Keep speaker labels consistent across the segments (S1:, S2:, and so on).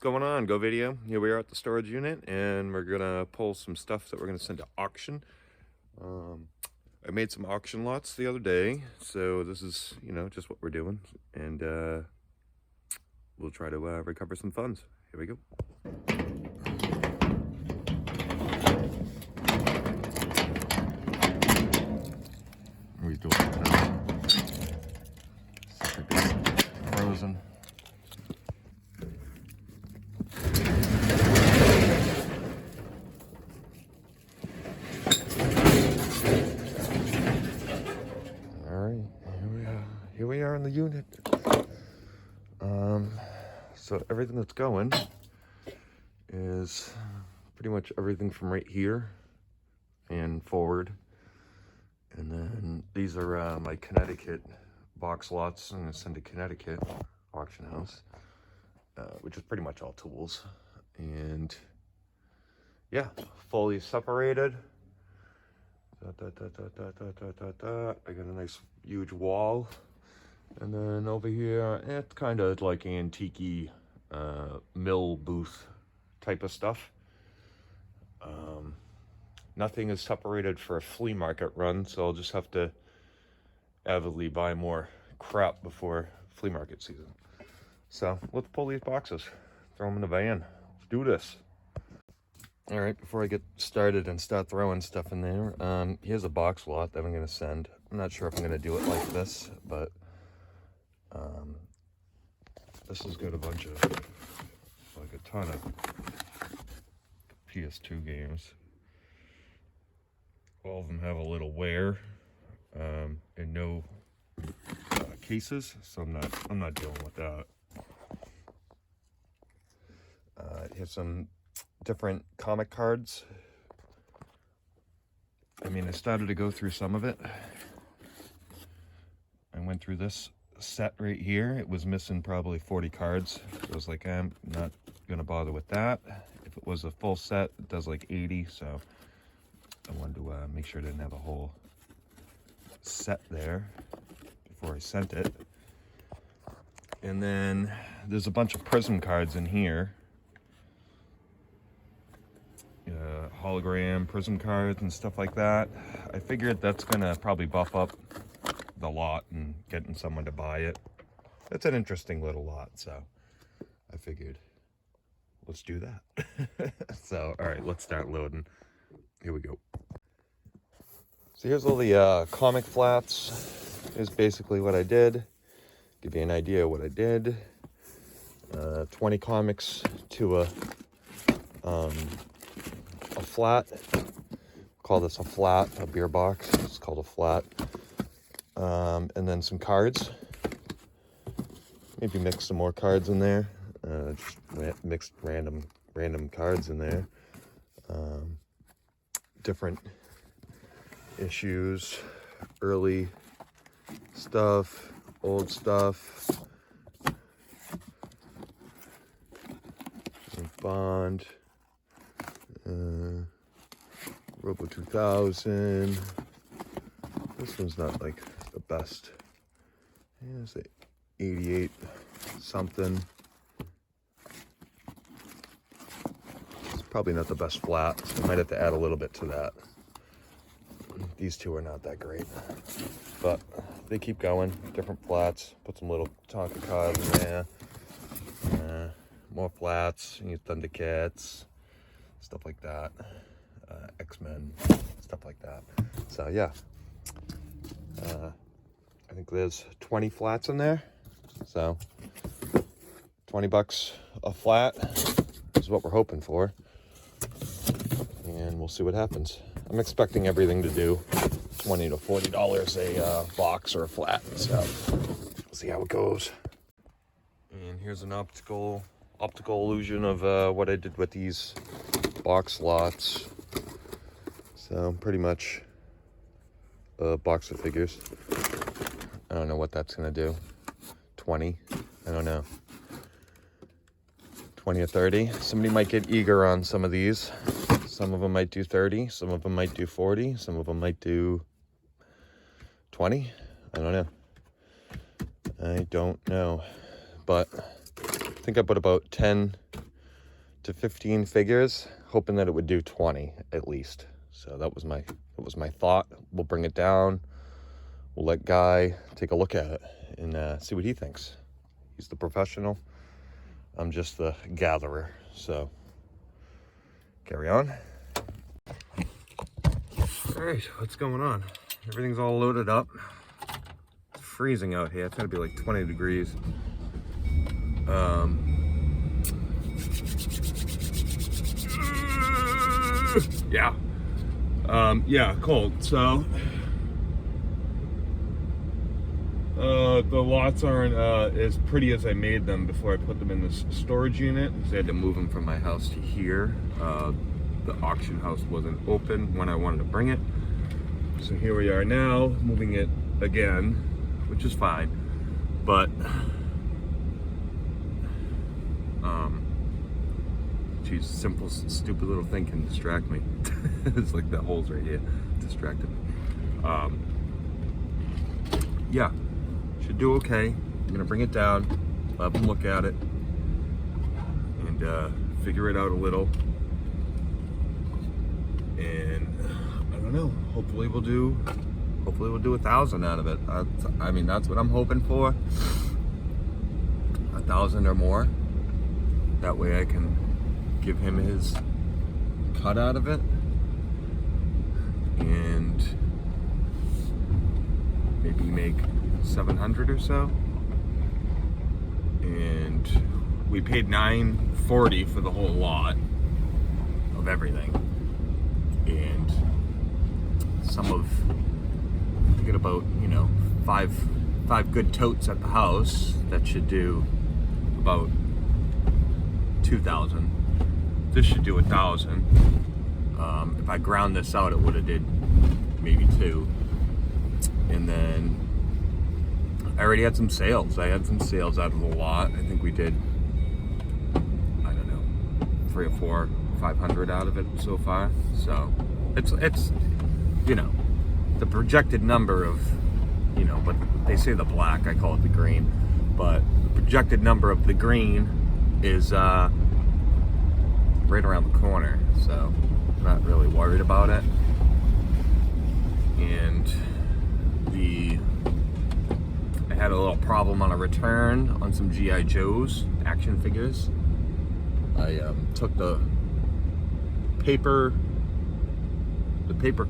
S1: going on? Go Video. Here we are at the storage unit, and we're gonna pull some stuff that we're gonna send to auction. I made some auction lots the other day, so this is, just what we're doing, and we'll try to recover some funds. Here we go. We do it frozen. Here we are in the unit. So everything that's going is pretty much everything from right here and forward. And then these are my Connecticut box lots. I'm gonna send to Connecticut auction house, which is pretty much all tools. And yeah, fully separated. I got a nice huge wall. And then over here, it's kind of like antique-y mill booth type of stuff. Nothing is separated for a flea market run, so I'll just have to avidly buy more crap before flea market season. So let's pull these boxes, throw them in the van. Let's do this. All right, before I get started and start throwing stuff in there, here's a box lot that I'm going to send. I'm not sure if I'm going to do it like this, but this has got a bunch of, like a ton of PS2 games. All of them have a little wear and no cases, so I'm not dealing with that. Here's some different comic cards. I mean, I started to go through some of it. I went through this set right here. It was missing probably 40 cards. So I was like, I'm not gonna bother with that. If it was a full set, it does like 80, so I wanted to make sure I didn't have a whole set there before I sent it. And then there's a bunch of Prism cards in here. Hologram Prism cards and stuff like that. I figured that's gonna probably buff up the lot and getting someone to buy it. That's an interesting little lot, so I figured let's do that. So all right, let's start loading. Here we go. So here's all the comic flats. Here's basically what I did. Give you an idea of what I did. 20 comics to a flat. Call this a flat, a beer box. It's called a flat. And then some cards. Maybe mix some more cards in there. Just mixed random cards in there. Different issues, early stuff, old stuff. Bond. Robo 2000. This one's not like the best. Yeah, it's 88 something. It's probably not the best flat, so I might have to add a little bit to that. These two are not that great, but they keep going. Different flats. Put some little Tonka cards in there. More flats. You get Thundercats, stuff like that. X-Men, stuff like that. So yeah, I think there's 20 flats in there. So $20 a flat is what we're hoping for, and we'll see what happens. I'm expecting everything to do $20 to $40 a box or a flat. So we'll see how it goes. And here's an optical illusion of what I did with these box lots. So pretty much a box of figures. I don't know what that's gonna do. 20, I don't know. 20 or 30. Somebody might get eager on some of these. Some of them might do 30, some of them might do 40, some of them might do 20. I don't know. But I think I put about 10 to 15 figures, hoping that it would do 20 at least. So that was my thought. We'll bring it down. We'll let Guy take a look at it and see what he thinks. He's the professional. I'm just the gatherer. So carry on. All right, what's going on? Everything's all loaded up. It's freezing out here. It's gonna be like 20 degrees. Yeah, cold. So the lots aren't as pretty as I made them before I put them in this storage unit. So I had to move them from my house to here. The auction house wasn't open when I wanted to bring it. So here we are now, moving it again, which is fine. But geez, simple, stupid little thing can distract me. It's like the holes right here distracted me. Yeah, should do okay. I'm gonna bring it down, have them look at it, and figure it out a little. And I don't know. Hopefully we'll do 1,000 out of it. I mean, that's what I'm hoping for. 1,000 or more. That way I can give him his cut out of it, and maybe make 700 or so. And we paid $940 for the whole lot of everything. And some of, we get about, you know, five good totes at the house that should do about 2,000. This should do 1,000. If I ground this out, it would have did maybe 2. And then I already had some sales. I had some sales out of the lot. I think we did, I don't know, 3 or 4, 500 out of it so far. So it's you know, the projected number of, you know, but they say the black, I call it the green, but the projected number of the green is right around the corner, so I'm not really worried about it. And I had a little problem on a return on some G.I. Joe's action figures. I took the paper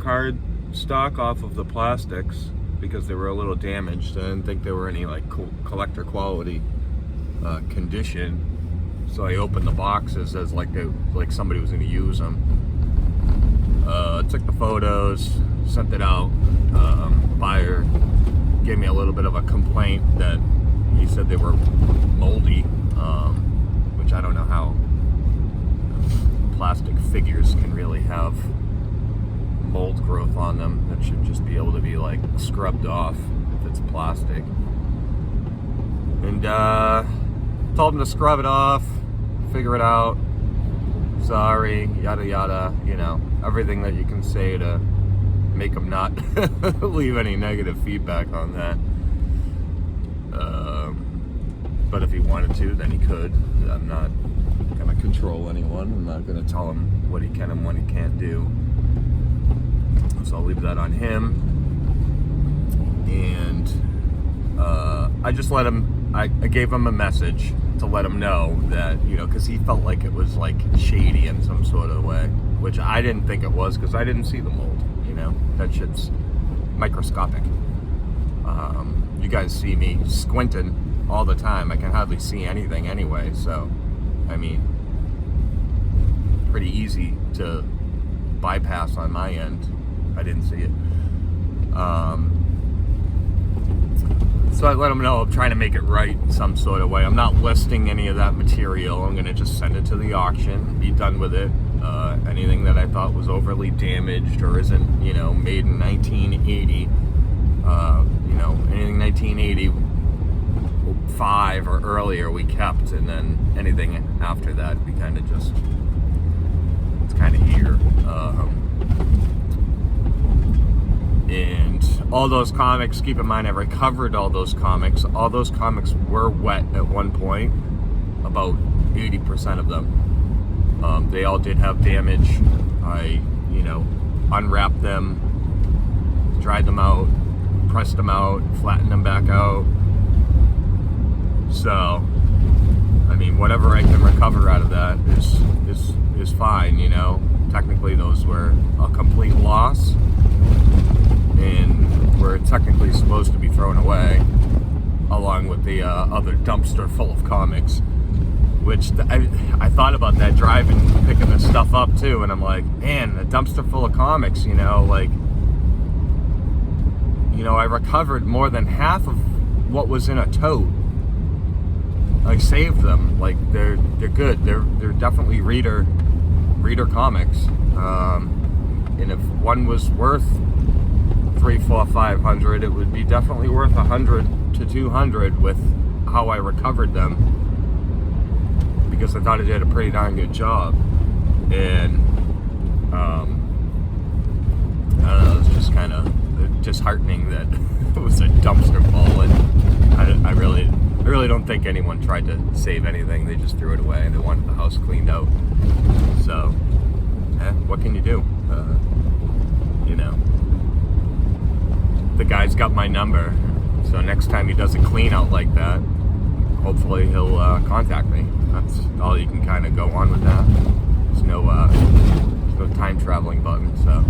S1: card stock off of the plastics because they were a little damaged. I didn't think there were any like collector quality condition. So I opened the boxes as like somebody was going to use them. Took the photos, sent it out. Buyer gave me a little bit of a complaint that he said they were moldy, which I don't know how plastic figures can really have mold growth on them. That should just be able to be like scrubbed off if it's plastic. And told him to scrub it off, figure it out, sorry, yada yada, you know, everything that you can say to make them not leave any negative feedback on that. But if he wanted to, then he could. I'm not gonna control anyone. I'm not gonna tell him what he can and what he can't do. So I'll leave that on him. And I just let him, I gave him a message to let him know that, you know, because he felt like it was like shady in some sort of way, which I didn't think it was because I didn't see the mold, you know, that shit's microscopic. You guys see me squinting all the time. I can hardly see anything anyway, so, I mean, pretty easy to bypass on my end. I didn't see it. So I let them know I'm trying to make it right in some sort of way. I'm not listing any of that material. I'm going to just send it to the auction, be done with it. Anything that I thought was overly damaged or isn't, you know, made in 1980, you know, anything 1985 or earlier we kept, and then anything after that we kind of just, it's kind of here. And all those comics, keep in mind I recovered all those comics. All those comics were wet at one point, about 80% of them.
S2: They all did have damage. I, unwrapped them, dried them out, pressed them out, flattened them back out. So, I mean, whatever I can recover out of that is fine, Technically, those were a complete loss, and were technically supposed to be thrown away, along with the other dumpster full of comics. Which I thought about that driving, picking this stuff up too, and I'm like, man, a dumpster full of comics, I recovered more than half of what was in a tote. I saved them. Like, they're good. They're definitely reader comics. And if one was worth $300, $400, $500, it would be definitely worth $100 to $200 with how I recovered them, because I thought I did a pretty darn good job. And I don't know, it's just kind of disheartening that it was a dumpster full, and I really don't think anyone tried to save anything. They just threw it away. They wanted the house cleaned out. So, what can you do? The guy's got my number, so next time he does a clean out like that, hopefully he'll contact me. That's all you can kind of go on with that. There's no time traveling button, so.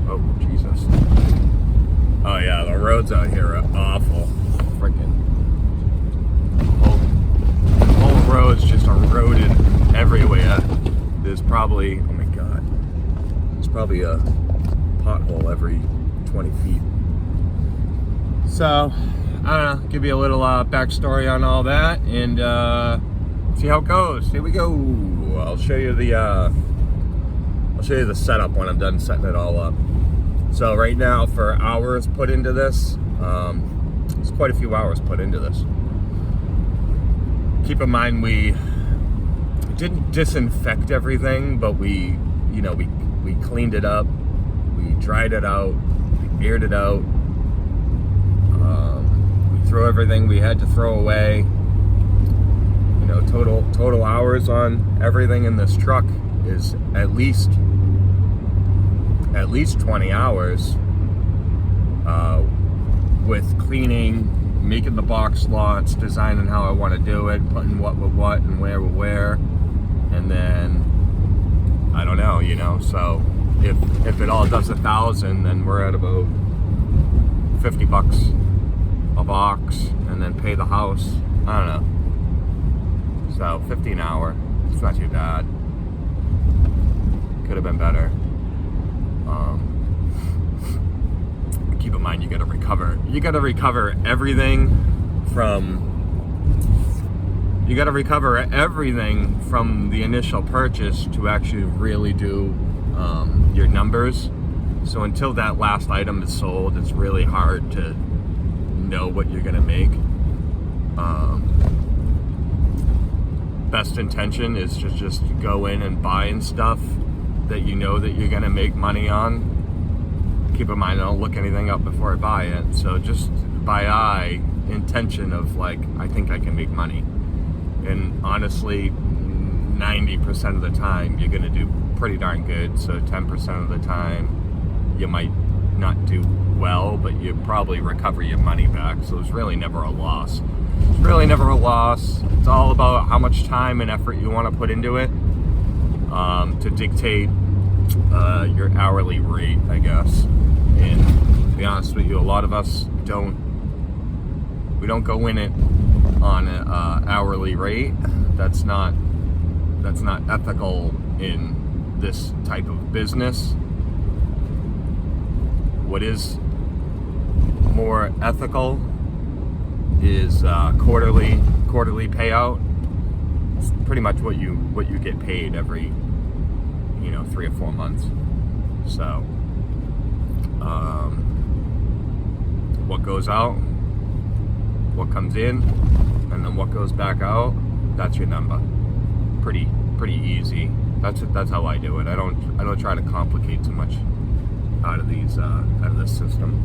S2: Oh, Jesus. Oh yeah, the roads out here are awful. Freaking whole roads just eroded everywhere. There's probably, oh my God, there's probably a pothole every 20 feet. So, I don't know, give you a little backstory on all that, and see how it goes. Here we go. I'll show you the setup when I'm done setting it all up. So right now, for hours put into this, there's quite a few hours put into this. Keep in mind, we didn't disinfect everything, but we cleaned it up, we dried it out, we aired it out. We threw everything we had to throw away. Total hours on everything in this truck is at least 20 hours with cleaning, making the box slots, designing how I want to do it, putting what with what and where with where, and then I don't know, so if it all does 1,000, then we're at about $50 a box, and then pay the house, I don't know. So 50 an hour, it's not too bad. Could have been better. Keep in mind, you gotta recover everything from the initial purchase to actually really do your numbers. So until that last item is sold, it's really hard to know what you're gonna make. Best intention is to just go in and buying stuff that you know that you're gonna make money on. Keep in mind, I don't look anything up before I buy it, so just by eye intention of like, I think I can make money. And honestly, 90% of the time you're gonna do pretty darn good. So 10% of the time you might not do well, but you probably recover your money back. So it's really never a loss. It's really never a loss. It's all about how much time and effort you want to put into it to dictate your hourly rate, I guess. And to be honest with you, a lot of us don't go in it on an hourly rate. That's not ethical in this type of business. What is more ethical is quarterly payout. It's pretty much what you get paid every 3 or 4 months. So what goes out, what comes in, and then what goes back out, that's your number. Pretty easy. That's how I do it. I don't try to complicate too much out of this system.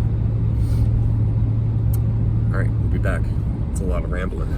S2: All right, we'll be back. It's a lot of rambling.